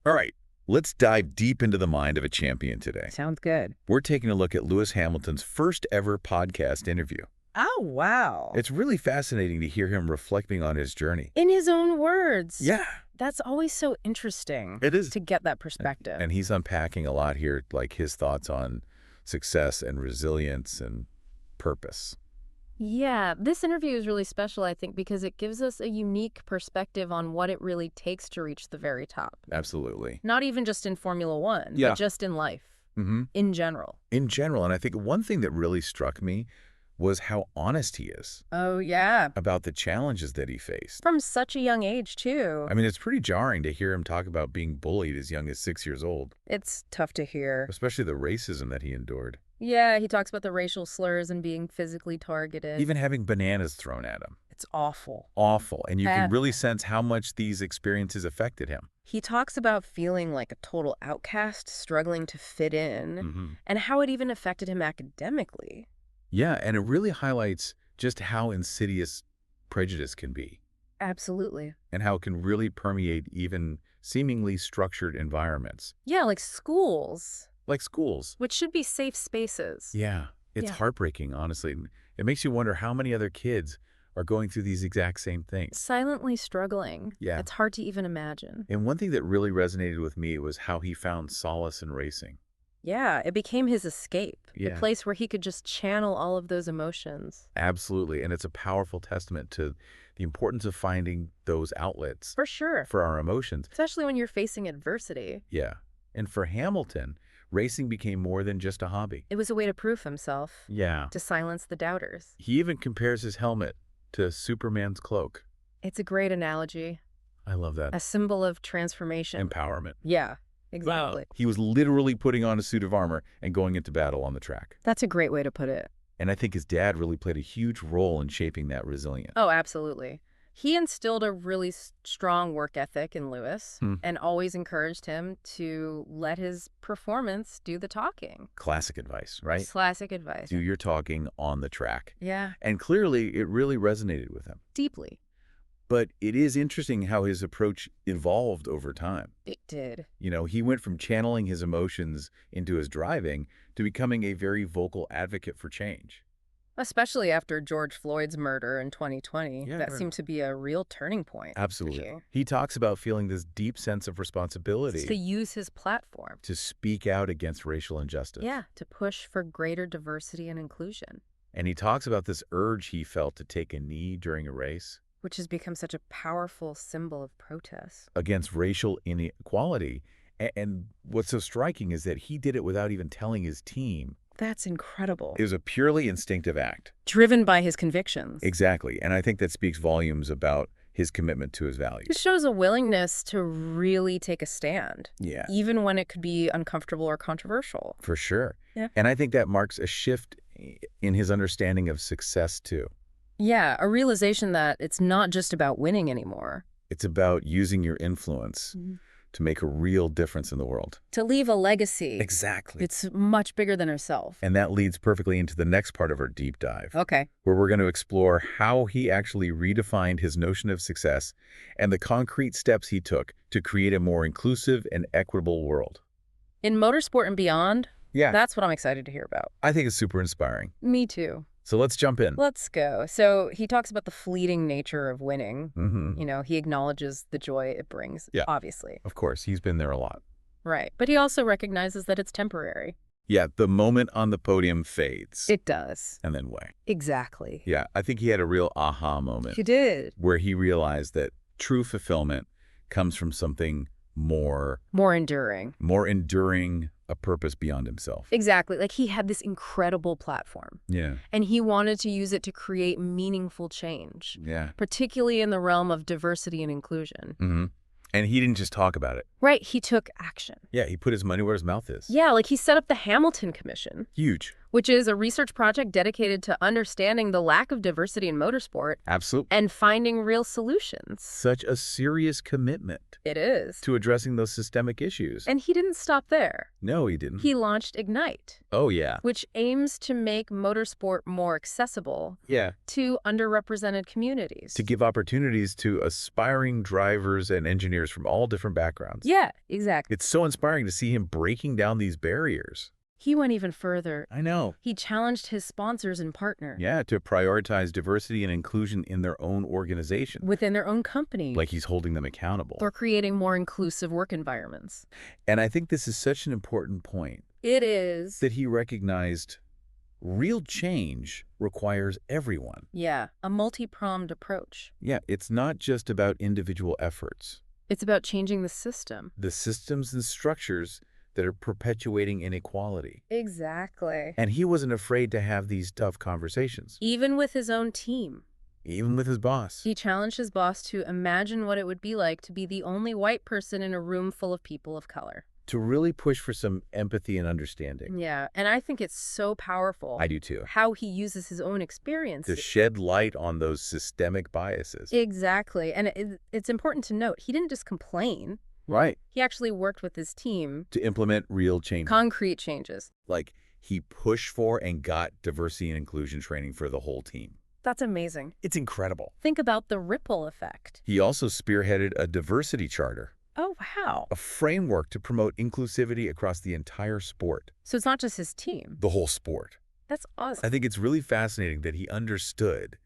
All right, let's dive deep into the mind of a champion today. Sounds good. We're taking a look at Lewis Hamilton's first ever podcast interview. Oh, wow. It's really fascinating to hear him reflecting on his journey. In his own words. Yeah, That's always so interesting. it is. To get that perspective. And he's unpacking a lot here, like his thoughts on success and resilience and purpose. Yeah, this interview is really special, I think, because it gives us a unique perspective on what it really takes to reach the very top. Absolutely. Not even just in Formula One, Yeah. but just in life, Mm-hmm. in general. In general, and I think one thing that really struck me was how honest he is Oh, yeah. about the challenges that he faced. From such a young age, too. I mean, it's pretty jarring to hear him talk about being bullied as young as 6 years old, It's tough to hear. especially the racism that he endured. Yeah, he talks about the racial slurs and being physically targeted. Even having bananas thrown at him. It's awful. Awful. And you can Bad. really sense how much these experiences affected him. He talks about feeling like a total outcast, struggling to fit in, Mm-hmm. and how it even affected him academically. Yeah, and it really highlights just how insidious prejudice can be Absolutely. and how it can really permeate even seemingly structured environments, Yeah, like schools, like schools. which should be safe spaces. Yeah, it's Yeah. heartbreaking, honestly. It makes you wonder how many other kids are going through these exact same things. Silently struggling. Yeah. It's hard to even imagine. And one thing that really resonated with me was how he found solace in racing. Yeah, it became his escape, Yeah. the place where he could just channel all of those emotions. Absolutely. And it's a powerful testament to the importance of finding those outlets For sure. for our emotions. Especially when you're facing adversity. Yeah. And for Hamilton, racing became more than just a hobby. It was a way to prove himself, Yeah. to silence the doubters. He even compares his helmet to Superman's cloak. It's a great analogy, I love that. a symbol of transformation. Empowerment. Yeah, exactly. He was literally putting on a suit of armor and going into battle on the track. That's a great way to put it. And I think his dad really played a huge role in shaping that resilience. Oh, absolutely. He instilled a really strong work ethic in Lewis and always encouraged him to let his performance do the talking. Classic advice, right? Classic advice. Do your talking on the track. Yeah, And clearly, it really resonated with him. deeply. But it is interesting how his approach evolved over time. It did. You know, he went from channeling his emotions into his driving to becoming a very vocal advocate for change. Especially after George Floyd's murder in 2020. Yeah, that right. seemed to be a real turning point. Absolutely. Sure. He talks about feeling this deep sense of responsibility To use his platform. to speak out against racial injustice. Yeah, to push for greater diversity and inclusion, And he talks about this urge he felt to take a knee during a race which has become such a powerful symbol of protest. against racial inequality. And what's so striking is that he did it without even telling his team. That's incredible. It was a purely instinctive act. Driven by his convictions. Exactly. And I think that speaks volumes about his commitment to his values. It shows a willingness to really take a stand, Yeah, even when it could be uncomfortable or controversial. for sure. Yeah. And I think that marks a shift in his understanding of success, too. Yeah, a realization that it's not just about winning anymore. It's about using your influence Mhm. to make a real difference in the world. To leave a legacy. Exactly. It's much bigger than herself. And that leads perfectly into the next part of our deep dive, Okay. where we're going to explore how he actually redefined his notion of success and the concrete steps he took to create a more inclusive and equitable world. In motorsport and beyond, Yeah, that's what I'm excited to hear about. I think it's super inspiring. Me too. So let's jump in. Let's go. So he talks about the fleeting nature of winning. Mm-hmm. You know, he acknowledges the joy it brings, Yeah. obviously. Of course, he's been there a lot. Right. But he also recognizes that it's temporary. Yeah, the moment on the podium fades. It does. And then way. Exactly. Yeah, I think he had a real aha moment He did. where he realized that true fulfillment comes from something more enduring, a purpose beyond himself. Exactly. Like he had this incredible platform Yeah, and he wanted to use it to create meaningful change, yeah. particularly in the realm of diversity and inclusion. Mm-hmm. And he didn't just talk about it. Right. He took action. Yeah, he put his money where his mouth is. Yeah, like he set up the Hamilton Commission, Huge. which is a research project dedicated to understanding the lack of diversity in motorsport Absolutely. and finding real solutions. Such a serious commitment It is. to addressing those systemic issues. And he didn't stop there. No, he didn't. He launched Ignite, Oh, yeah. which aims to make motorsport more accessible Yeah. to underrepresented communities. To give opportunities to aspiring drivers and engineers from all different backgrounds. Yeah, exactly. It's so inspiring to see him breaking down these barriers. He went even further. I know. He challenged his sponsors and partners. Yeah, to prioritize diversity and inclusion in their own organization. Within their own company. Like he's holding them accountable. Or creating more inclusive work environments. And I think this is such an important point. It is. That he recognized real change requires everyone. Yeah, a multi-pronged approach. Yeah, it's not just about individual efforts. It's about changing the system. The systems and structures that are perpetuating inequality. Exactly. And he wasn't afraid to have these tough conversations. Even with his own team. Even with his boss. He challenged his boss to imagine what it would be like to be the only white person in a room full of people of color. To really push for some empathy and understanding. Yeah, and I think it's so powerful. I do too. How he uses his own experience. To shed light on those systemic biases. Exactly. And it's important to note, he didn't just complain. Right. He actually worked with his team. To implement real change. Concrete changes. Like he pushed for and got diversity and inclusion training for the whole team. That's amazing. It's incredible. Think about the ripple effect. He also spearheaded a diversity charter. Oh, wow. A framework to promote inclusivity across the entire sport. So it's not just his team. The whole sport. That's awesome. I think it's really fascinating that he understood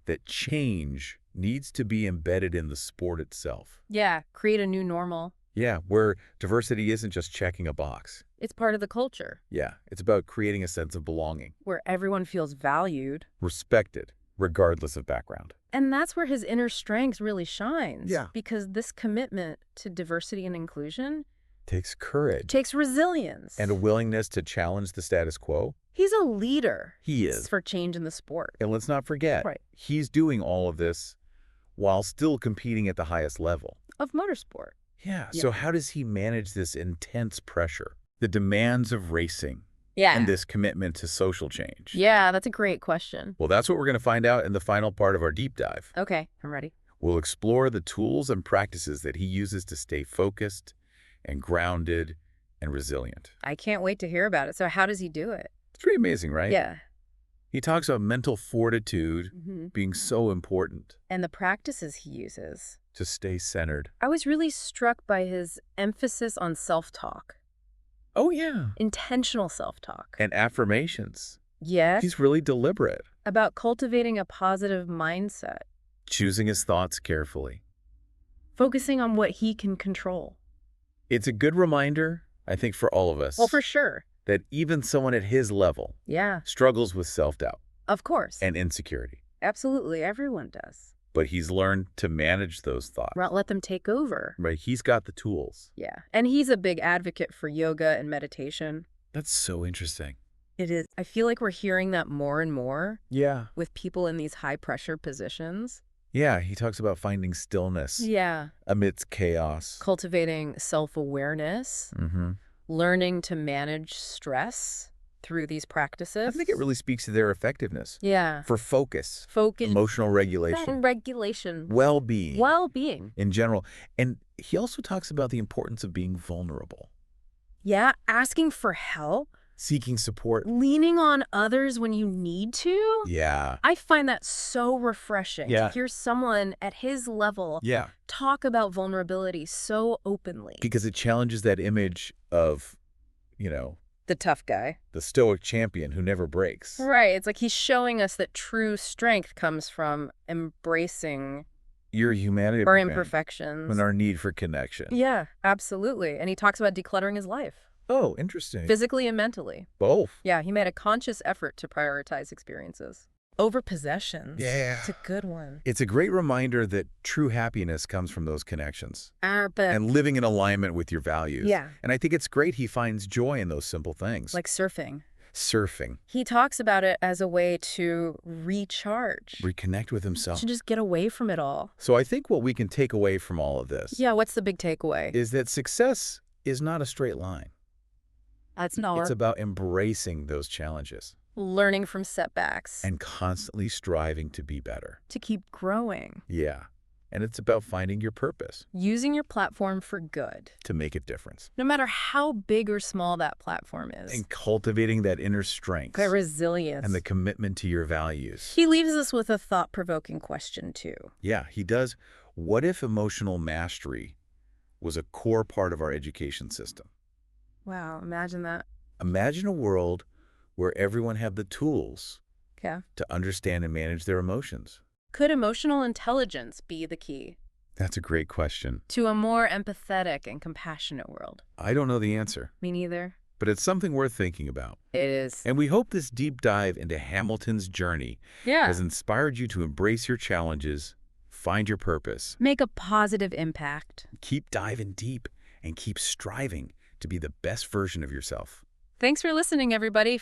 that change needs to be embedded in the sport itself. Yeah, create a new normal. Yeah, where diversity isn't just checking a box. It's part of the culture. Yeah, it's about creating a sense of belonging. Where everyone feels valued. Respected, regardless of background. And that's where his inner strength really shines. Yeah. Because this commitment to diversity and inclusion Takes courage. takes resilience. And a willingness to challenge the status quo. He's a leader. He is. For change in the sport. And let's not forget, Right. He's doing all of this while still competing at the highest level. Of motorsport. Yeah. Yeah. So how does he manage this intense pressure? The demands of racing. Yeah. And this commitment to social change. Yeah, that's a great question. Well, that's what we're going to find out in the final part of our deep dive. Okay, I'm ready. We'll explore the tools and practices that he uses to stay focused and grounded and resilient. I can't wait to hear about it. So how does he do it? It's pretty amazing, right? Yeah. He talks about mental fortitude Mm-hmm. being so important And the practices he uses. to stay centered. I was really struck by his emphasis on self-talk. Oh, yeah. Intentional self-talk. And affirmations. Yes. He's really deliberate. About cultivating a positive mindset. Choosing his thoughts carefully. Focusing on what he can control. It's a good reminder, I think, for all of us. Well, for sure. That even someone at his level Yeah. struggles with self-doubt Of course. and insecurity. Absolutely. Everyone does. But he's learned to manage those thoughts. Not let them take over. Right? He's got the tools. Yeah. And he's a big advocate for yoga and meditation. That's so interesting. It is. I feel like we're hearing that more and more Yeah. with people in these high-pressure positions. Yeah, he talks about finding stillness Yeah. amidst chaos. Cultivating self-awareness. Mm-hmm. Learning to manage stress through these practices. I think it really speaks to their effectiveness. Yeah. For focus, Focus. emotional regulation, And regulation. well-being Well-being. in general. And he also talks about the importance of being vulnerable, Yeah. Asking for help. seeking support. Leaning on others when you need to. Yeah. I find that so refreshing Yeah. to hear someone at his level Yeah. talk about vulnerability so openly. Because it challenges that image of, The tough guy. the stoic champion who never breaks. Right. It's like he's showing us that true strength comes from embracing Your humanity our man, imperfections. and our need for connection. Yeah, absolutely. And he talks about decluttering his life, Oh, interesting. physically and mentally. Both. Yeah, he made a conscious effort to prioritize experiences. Over possessions. Yeah. It's a good one. It's a great reminder that true happiness comes from those connections But and living in alignment with your values. Yeah. And I think it's great he finds joy in those simple things. like surfing. Surfing, He talks about it as a way to recharge, reconnect with himself. to just get away from it all. So I think what we can take away from all of this Yeah, what's the big takeaway? is that success is not a straight line. That's It's about embracing those challenges learning from setbacks and constantly striving to be better. to keep growing. Yeah. And it's about finding your purpose Using your platform for good, to make a difference no matter how big or small that platform is. and cultivating that inner strength That resilience. and the commitment to your values. He leaves us with a thought-provoking question, too. Yeah, he does. What if emotional mastery was a core part of our education system? Wow, imagine that. Imagine a world where everyone had the tools Okay. to understand and manage their emotions. Could emotional intelligence be the key That's a great question. to a more empathetic and compassionate world? I don't know the answer, Me neither. but it's something worth thinking about. It is. And we hope this deep dive into Hamilton's journey Yeah. has inspired you to embrace your challenges, find your purpose, Make a positive impact. keep diving deep, and keep striving to be the best version of yourself. Thanks for listening, everybody.